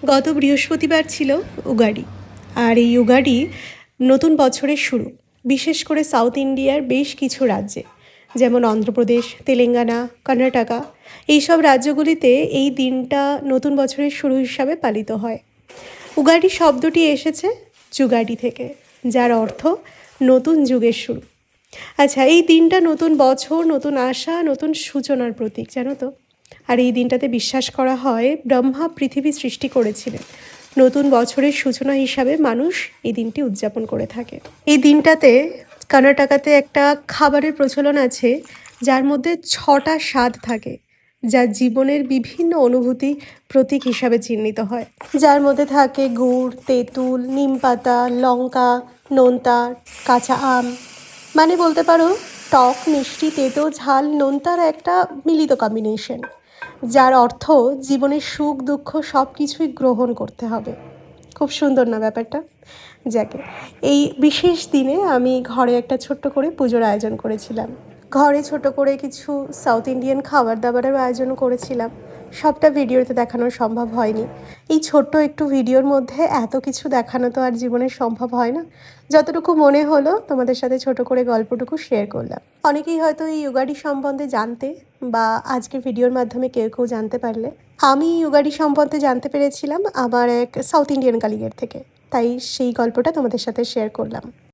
গত বৃহস্পতিবার ছিল উগাড়ি। আর এই উগাড়ি নতুন বছরের শুরু, বিশেষ করে সাউথ ইন্ডিয়ার বেশ কিছু রাজ্যে, যেমন অন্ধ্রপ্রদেশ, তেলেঙ্গানা, কর্ণাটকা, এইসব রাজ্যগুলিতে এই দিনটা নতুন বছরের শুরু হিসাবে পালিত হয়। উগাড়ি শব্দটি এসেছে যুগাড়ি থেকে, যার অর্থ নতুন যুগের শুরু। আচ্ছা, এই দিনটা নতুন বছর, নতুন আশা, নতুন সূচনার প্রতীক, জানো তো? আর এই দিনটাতে বিশ্বাস করা হয় ব্রহ্মা পৃথিবী সৃষ্টি করেছিলেন। নতুন বছরের সূচনা হিসাবে মানুষ এই দিনটি উদযাপন করে থাকে। এই দিনটাতে কর্ণাটকাতে একটা খাবারের প্রচলন আছে, যার মধ্যে 6টা স্বাদ থাকে, যা জীবনের বিভিন্ন অনুভূতি প্রতীক হিসাবে চিহ্নিত হয়। যার মধ্যে থাকে গুড়, তেঁতুল, নিমপাতা, লঙ্কা, নোনতা, কাঁচা আম। মানে বলতে পারো টক, মিষ্টি, তেতো, ঝাল, নোনতার একটা মিলিত কম্বিনেশন, যার অর্থ জীবনের সুখ দুঃখ সব কিছুই গ্রহণ করতে হবে। খুব সুন্দর না ব্যাপারটা? যাকে এই বিশেষ দিনে আমি ঘরে একটা ছোট্ট করে পুজোর আয়োজন করেছিলাম। ঘরে ছোট করে কিছু সাউথ ইন্ডিয়ান খাবার দাবারের আয়োজন করেছিলাম। সবটা ভিডিওতে দেখানো সম্ভব হয়নি। এই ছোট্ট একটু ভিডিওর মধ্যে এত কিছু দেখানো তো আর জীবনে সম্ভব হয় না। যতটুকু মনে হলো তোমাদের সাথে ছোট করে গল্পটুকু শেয়ার করলাম। অনেকেই হয়তো এই উগাড়ি সম্বন্ধে জানতে, বা আজকের ভিডিওর মাধ্যমে কেউ কেউ জানতে পারলে। আমি উগাড়ি সম্বন্ধে জানতে পেরেছিলাম আমার এক সাউথ ইন্ডিয়ান কালিগের থেকে, তাই সেই গল্পটা তোমাদের সাথে শেয়ার করলাম।